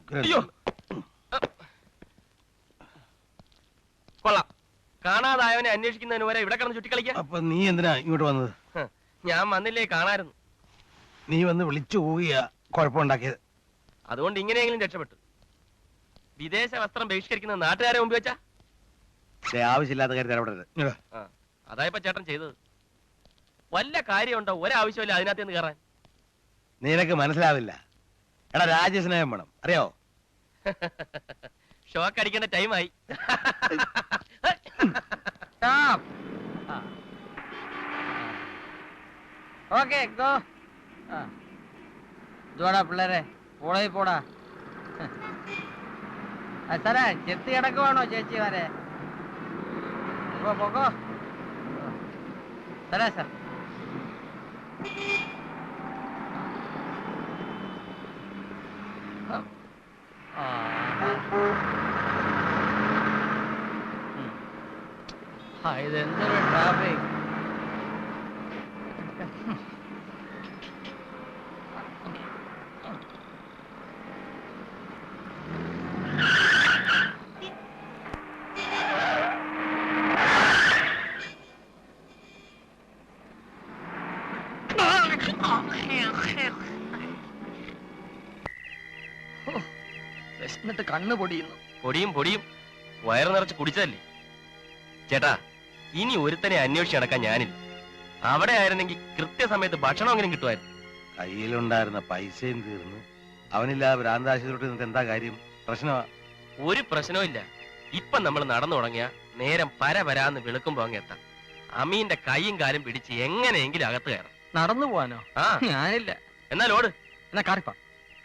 അയ്യോ കൊള്ളാം. കാണാതായവനെ അന്വേഷിക്കുന്നതിന് വരെ ഇവിടെ കിടന്ന് ചുറ്റിക്കളിക്കാം. അപ്പൊ നീ എന്തിനാ ഇങ്ങോട്ട് വന്നത്? ഞാൻ വന്നില്ലേ, കാണായിരുന്നു. നീ വന്ന് വിളിച്ചു പോവുകയാ കുഴപ്പമുണ്ടാക്കിയത്. അതുകൊണ്ട് ഇങ്ങനെയെങ്കിലും രക്ഷപ്പെട്ടു. വിദേശ വസ്ത്രം ബഹിഷ്കരിക്കുന്ന നാട്ടുകാരെ മുമ്പ് വെച്ചാ ആവശ്യമില്ലാത്ത കാര്യത്തിൽ ഇടപെടരുത്. അതായപ്പോ ചേട്ടൻ ചെയ്തത്. വല്ല കാര്യമുണ്ടോ? ഒരാവശ്യമില്ല അതിനകത്ത് നിന്ന് കയറാൻ. നിനക്ക് മനസ്സിലാവില്ല. എടാ, രാജ്യസ്നേഹം വേണം, അറിയോ? ഷോക്ക് അടിക്കേണ്ട ടൈമായി. ഓക്കെ ഇതോടാ പിള്ളേരെ, പോളേ പോടാ. സാറേ, ചെത്തി കിടക്കുവാണോ ചേച്ചി വരെ? പോക്കോ സാറേ. സാർ ഇതെന്തൊരു ട്രാഫിക്. വിശന്നിട്ട് കണ്ണ് പൊടിയുന്നു. പൊടിയും വയറ് നിറച്ച് കുടിച്ചതല്ലേ ചേട്ടാ. ഇനി ഒരുത്തനെ അന്വേഷിച്ച് നടക്കാൻ ഞാനില്ല. അവിടെ ആയിരുന്നെങ്കിൽ കൃത്യസമയത്ത് ഭക്ഷണമെങ്കിലും കിട്ടുമായിരുന്നു. കയ്യിലുണ്ടായിരുന്ന പൈസയും തീർന്ന് അവനില്ലാതെ ഭ്രാന്താശുപത്രി നിന്നിട്ട് എന്താ കാര്യം? പ്രശ്നമാ? ഒരു പ്രശ്നവും ഇല്ല. ഇപ്പൊ നമ്മൾ നടന്നു തുടങ്ങിയ നേരം പരപരാന്ന് വെളുക്കുമ്പോ അങ്ങ് എത്താം. അമീന്റെ കൈയും കാലും പിടിച്ച് എങ്ങനെയെങ്കിലും അകത്ത് കയറാം. നടന്നു പോവാനോ? ഞാനില്ല. എന്നാൽ ഓട്. എന്നാ കാറിപ്പ.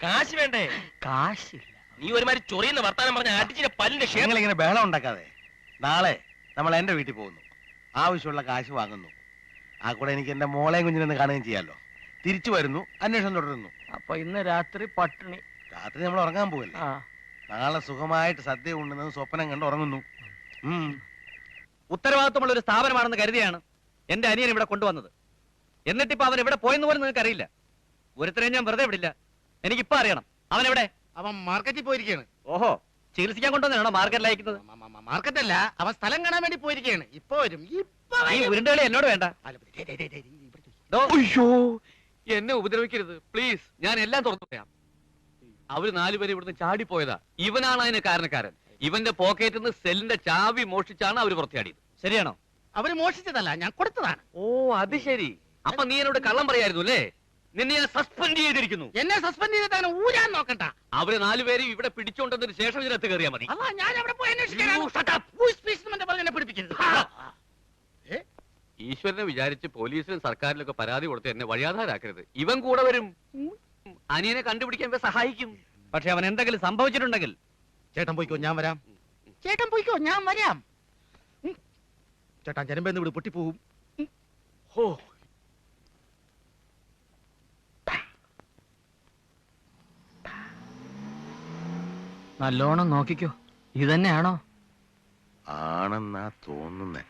കാശ് വേണ്ടേ? കാശില്ല. നീ ഒരുമാതിരി ചൊറിയുന്ന വർത്താനം പറഞ്ഞ അടിച്ചിന്റെ പല്ലിന്റെ ഷേർ. ഇങ്ങനെ ബഹളം ഉണ്ടാക്കാതെ. നാളെ നമ്മൾ എന്റെ വീട്ടിൽ പോകുന്നു, ആവശ്യമുള്ള കാശ് വാങ്ങുന്നു. ആ കൂടെ എനിക്ക് എന്റെ മോളെയും കുഞ്ഞിനെ കാണുകയും ചെയ്യാലോ. തിരിച്ചു വരുന്നു, അന്വേഷണം തുടരുന്നു. അപ്പൊ ഇന്ന് രാത്രി പട്ടിണി. രാത്രി നമ്മൾ ഉറങ്ങാൻ പോകല്ലേ? നാളെ സുഖമായിട്ട് സദ്യ ഉണ്ടെന്നത് സ്വപ്നം കണ്ട് ഉറങ്ങുന്നു. ഉത്തരവാദിത്വമുള്ള ഒരു സ്ഥാപനമാണെന്ന് കരുതിയാണ് എന്റെ അനിയൻ ഇവിടെ കൊണ്ടുവന്നത്. എന്നിട്ടിപ്പോ അവൻ എവിടെ പോയെന്ന് പോലും നിങ്ങൾക്ക് അറിയില്ല. ഒരുത്തരെയും ഞാൻ വെറുതെ വിടില്ല. എനിക്കിപ്പോ അറിയണം അവൻ എവിടെ. അവൻ മാർക്കറ്റിൽ പോയിരിക്കുകയാണ്. ഓഹോ, ചികിത്സിക്കാൻ കൊണ്ടുവന്നാണോ മാർക്കറ്റിൽ അയക്കുന്നത്? മാർക്കറ്റല്ല, അവൻ സ്ഥലം കാണാൻ വേണ്ടി പോയിരിക്കുകയാണ്. ഇപ്പൊ വരും. ഈ ഉരുണ്ടുകളി എന്നോട് വേണ്ട. അയ്യോ, എന്നെ ഉപദ്രവിക്കരുത് പ്ലീസ്. ഞാൻ എല്ലാം തുറന്നു പറയാം. അവര് 4 പേര് ഇവിടുന്ന് ചാടിപ്പോയതാ. ഇവനാണ് അതിന് കാരണക്കാരൻ. ഇവന്റെ പോക്കറ്റിൽ നിന്ന് സെല്ലിന്റെ ചാവി മോഷിച്ചാണ് അവര് പുറത്തിയാടിയത്. ശരിയാണോ? അവര് മോഷിച്ചതല്ല, ഞാൻ കൊടുത്തതാണ്. ഓ, അത് ശരി. അപ്പൊ നീ എന്നോട് കള്ളം പറയായിരുന്നു അല്ലേ? നിന്നെ ഞാൻ സസ്പെൻഡ് ചെയ്തിരിക്കുന്നു. എന്നെ സസ്പെൻഡ് ചെയ്തിട്ട് ഊരാൻ നോക്കണ്ട. അവര് 4 പേരും ഇവിടെ പിടിച്ചോണ്ടതിന് ശേഷം ഇതിനകത്ത് കയറിയാൽ മതി. ഞാൻ അവിടെ പോയി പിടിപ്പിക്കരുത്. ഈശ്വരനെ വിചാരിച്ച് പോലീസിലും സർക്കാരിലൊക്കെ പരാതി കൊടുത്ത് എന്നെ വഴിയാധാരാക്കരുത്. ഇവൻ കൂടെ വരും, അനിയനെ കണ്ടുപിടിക്കാൻ സഹായിക്കും. പക്ഷെ അവൻ എന്തെങ്കിലും സംഭവിച്ചിട്ടുണ്ടെങ്കിൽ ചേട്ടൻ പോയിക്കോ, ഞാൻ വരാം. ചേട്ടൻ പോയിക്കോ, ഞാൻ വരാം. ചേട്ടാ, ജനമ്പെന്ന് ഇവിടെ പൊട്ടിപ്പോവും. ഹോ, നല്ലോണം നോക്കിക്കോ. ഇതന്നെയാണോ? ആണെന്നാ തോന്നുന്നേ.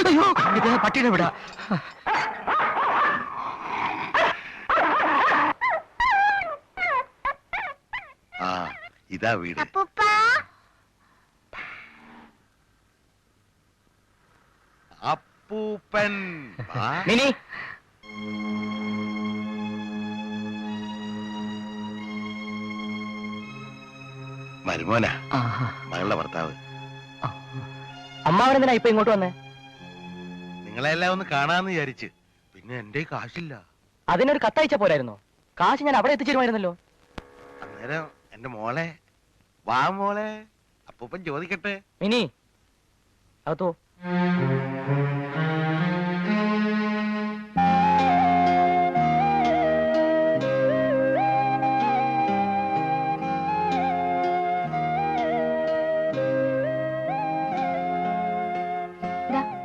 അയ്യോ, ഇത് പട്ടിയുടെ വിടാ. ഇതാ വീട്. അപ്പൂപ്പൻ. മിനി, മരുമോനാ, മകളുടെ ഭർത്താവ്. അമ്മാവനെന്തിനാ ഇപ്പൊ ഇങ്ങോട്ട് വന്നേ? നിങ്ങളെല്ലാം ഒന്ന് കാണാന്ന് വിചാരിച്ച്. പിന്നെ എന്റെ കാശില്ല. അതിനൊരു കത്തയച്ച പോരായിരുന്നോ? കാശ് ഞാൻ അവിടെ എത്തിച്ചേരുമായിരുന്നല്ലോ. അന്നേരം എന്റെ മോളെ, വാ മോളെ, അപ്പൂപ്പൻ ചോദിക്കട്ടെ. മിനി, അതോ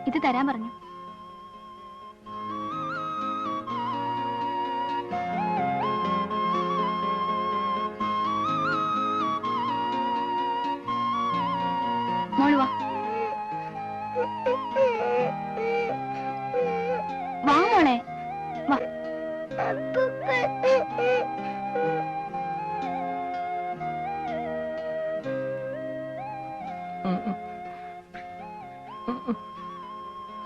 ഇത് തരാൻ പറഞ്ഞു. മോള് വാ.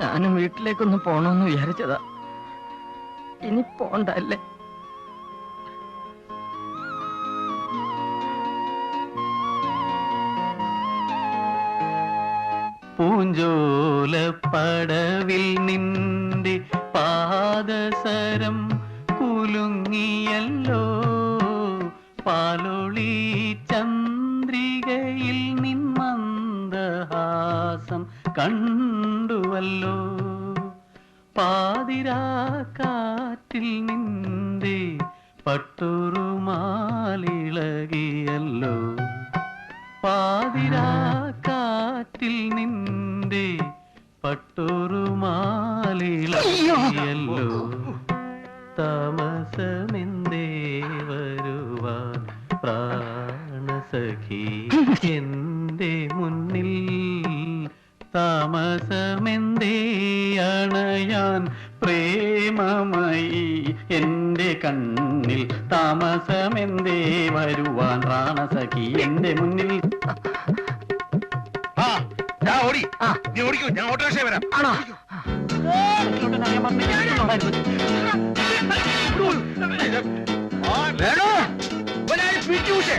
ഞാനും വീട്ടിലേക്കൊന്ന് പോണോന്ന് വിചാരിച്ചതാ. ഇനി പോണ്ടല്ലേ? പൂഞ്ചോലപ്പടവിൽ നിന്റെ പാദസരം കുലുങ്ങിയല്ലോ, പാലൊളി ചന്ദ്രികയിൽ നിന്മന്ദഹാസം കണ്ടുവല്ലോ, പാതിരാക്കാറ്റിൽ നിന്റെ പട്ടുറുമാലിളകിയല്ലോ, പാതിരാക്കാറ്റിൽ നിന്റെ പട്ടുറുമാലിളകിയല്ലോ, താമസമെന്തേ വരുവാൻ പ്രാണസഖി എന്റെ മുന്നിൽ, താമസമെന്തേ അണയാൻ പ്രേമമായി എന്റെ കണ്ണിൽ, താമസമെന്തേ വരുവാൻ പ്രാണസഖി എന്റെ മുന്നിൽ. ഞാൻ ഓടി, നീ ഓടിക്കോ, ഞാൻ ഓട്ടോറിക്ഷ വരാം. ആണോ? വേണോ പിടിച്ചൂഷേ.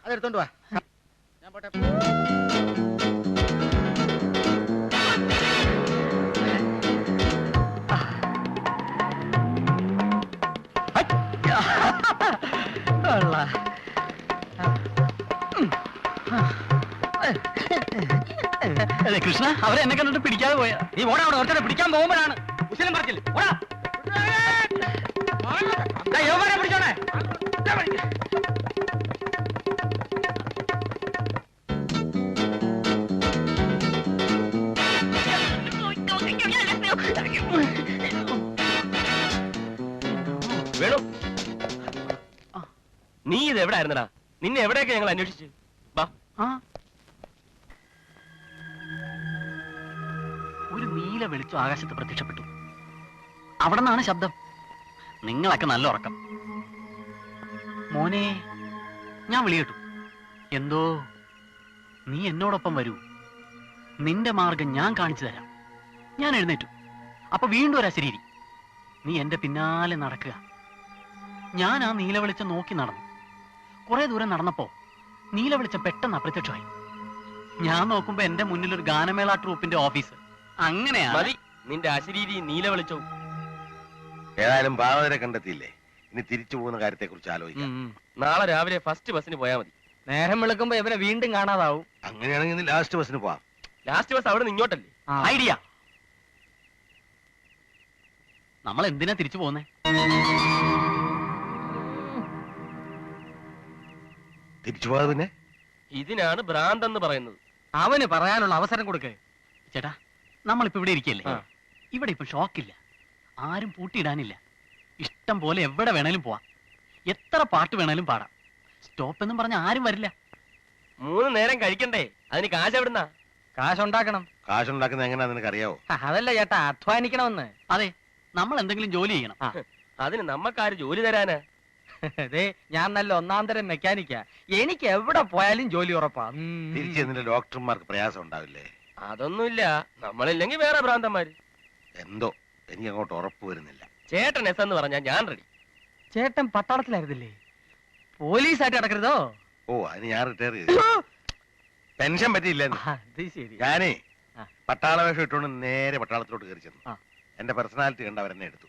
അതെടുത്തോണ്ട് വാ. ഞാൻ പോട്ടെ. കൃഷ്ണ, അവരെ എന്നെ കണ്ടിട്ട് പിടിക്കാതെ പോയാ. നീ ഓടാ, അവിടെ ഒരുത്തനെ പിടിക്കാൻ പോകുമ്പോഴാണ് കുശലം പറച്ചില്ല. ഓടാ, യവന്മാരെ പിടിച്ചോണേ. വേണു, നീ ഇത് എവിടെ ആയിരുന്നടാ? നിന്നെ എവിടെയൊക്കെ ഞങ്ങൾ അന്വേഷിച്ച്. വാ. ഒരു നീല വെളിച്ചം ആകാശത്ത് പ്രത്യക്ഷപ്പെട്ടു. അവിടെ നിന്നാണ് ശബ്ദം. നിങ്ങളൊക്കെ നല്ല ഉറക്കം. മോനെ, ഞാൻ വിളി കേട്ടു. എന്തോ നീ എന്നോടൊപ്പം വരൂ, നിന്റെ മാർഗം ഞാൻ കാണിച്ചു തരാം. ഞാൻ എഴുന്നേറ്റു. അപ്പൊ വീണ്ടും ഒരു അശരീരി. നീ എന്റെ പിന്നാലെ നടക്കുക. ഞാൻ ആ നീല വെളിച്ചം നോക്കി നടന്നു. കുറെ ദൂരം നടന്നപ്പോ നീല വെളിച്ചം പെട്ടെന്ന് അപ്രത്യക്ഷമായി. ഞാൻ നോക്കുമ്പോ എന്റെ മുന്നിൽ ഒരു ഗാനമേള ട്രൂപ്പിന്റെ ഓഫീസ്. അങ്ങനെയാ മതി നിന്റെ അശരീരി നീല വെളിച്ചവും. ഏതായാലും ഭാവതരെ കണ്ടെത്തിയില്ലേ, ഇനി തിരിച്ചു പോകുന്ന കാര്യത്തെ കുറിച്ച് ആലോചിക്കാം. നാളെ രാവിലെ ഫസ്റ്റ് ബസ്സിന് പോയാൽ മതി. നേരം വെളുക്കുമ്പോ ഇവനെ വീണ്ടും കാണാതാവും. അങ്ങനെയാണെങ്കിൽ ലാസ്റ്റ് ബസ്സിന് പോവാം. ലാസ്റ്റ് ബസ് അവിടെ നിന്ന് ഇങ്ങോട്ടല്ലേ? ഐഡിയ. നമ്മൾ എന്തിനാ തിരിച്ചു പോകുന്നേ? തിരിച്ചു പോകാതെ പിന്നെ ഇതിനാണ് ഭ്രാന്തെന്ന് പറയുന്നത്. അവന് പറയാനുള്ള അവസരം കൊടുക്കേ. ചേട്ടാ, നമ്മളിപ്പോ ഇവിടെ ഇരിക്കല്ലേ? ഇവിടെ ഇപ്പൊ ഷോക്കില്ല, ആരും പൂട്ടിയിടാനില്ല. ഇഷ്ടം പോലെ എവിടെ വേണേലും പോവാം, എത്ര പാട്ട് വേണേലും പാടാം. സ്റ്റോപ്പ് എന്നും പറഞ്ഞ ആരും വരില്ല. 3 നേരം കഴിക്കണ്ടേ? അതിന് കാശ് എവിടുന്നാ? കാശുണ്ടാക്കണം. കാശുണ്ടാക്കുന്നത് എങ്ങനെയാ നിനക്ക് അറിയാവോ? അതല്ല ചേട്ടാ, അധ്വാനിക്കണമെന്ന്. അതെ, നമ്മൾ എന്തെങ്കിലും ജോലി ചെയ്യണം. അതിന് നമ്മക്കാര് ജോലി തരാനാ? അതെ, ഞാൻ നല്ല ഒന്നാന്തരം മെക്കാനിക്കാ. എനിക്ക് എവിടെ പോയാലും ജോലി ഉറപ്പാ. തിരിച്ച് എന്നിട്ട് ഡോക്ടർമാർക്ക് പ്രയാസം ഉണ്ടാവില്ലേ? അതൊന്നുമില്ല, നമ്മളില്ലെങ്കിൽ വേറെ ഭ്രാന്തന്മാര്. എന്തോ എനിക്ക് അങ്ങോട്ട് ഉറപ്പ് വരുന്നില്ല. ചേട്ടൻ എസ് എന്ന് പറഞ്ഞാ ഞാൻ റെഡി. ചേട്ടൻ പട്ടാളത്തിലായിരുന്നില്ലേ? പോലീസായിട്ട് കിടക്കരുതോ? ഓ, അതിന് ഞാൻ റിട്ടയർ ചെയ്തു. പെൻഷൻ പറ്റിയില്ലെന്ന്. അത് ശരി. ഞാനേ പട്ടാള വേഷം ഇട്ടുകൊണ്ട് നേരെ പട്ടാളത്തിലോട്ട് കയറി ചെന്നു. എന്റെ പേഴ്സണാലിറ്റി കണ്ട് അവരെന്നെ എടുത്തു.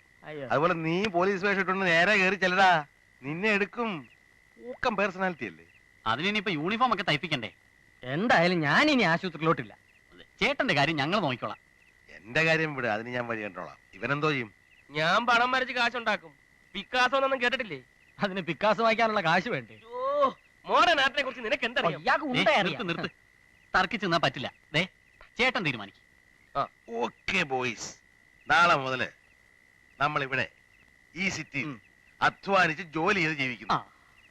അതുപോലെ നീ പോലീസ് വേഷം ഇട്ടുകൊണ്ട് നേരെ കയറി ചെല്ലടാ, നിന്നെ എടുക്കും. ഊക്കം പേഴ്സണാലിറ്റി അല്ലേ? അതിനിപ്പോ യൂണിഫോം ഒക്കെ തയ്പ്പിക്കണ്ടേ? എന്തായാലും ഞാൻ ഇനി ആശുപത്രിയിലോട്ടില്ല. ചേട്ടന്റെ കാര്യം ഞങ്ങൾ നോക്കിക്കോളാം. എന്റെ കാര്യം വിട്, അതിന് ഞാൻ വഴി കണ്ടോളാം. ഇവനെന്തോ ചെയ്യും? ഞാൻ പണം വരച്ച് കാശുണ്ടാക്കും. പിക്കാസോ എന്നൊന്നും കേട്ടിട്ടില്ലേ? അതിന് പിക്കാസ് വായിക്കാനുള്ള കാശ് വേണ്ടേ? മോഡേൺ ആർട്ടിനെ കുറിച്ച് നിനക്ക് എന്തറിയാം? ഇയാൾക്ക് ദേ, ഉണ്ടേ നിർത്ത് നിർത്ത് തർക്കിച്ച് നിന്നാ പറ്റില്ല. ദേ ചേട്ടൻ തീരുമാനിക്കും. ഓക്കെ ബോയ്സ്, നാളെ മുതല് നമ്മൾ ഇവിടെ ഈ സിറ്റിയിൽ അധ്വാനിച്ച് ജോലി ചെയ്ത് ജീവിക്കുന്നു.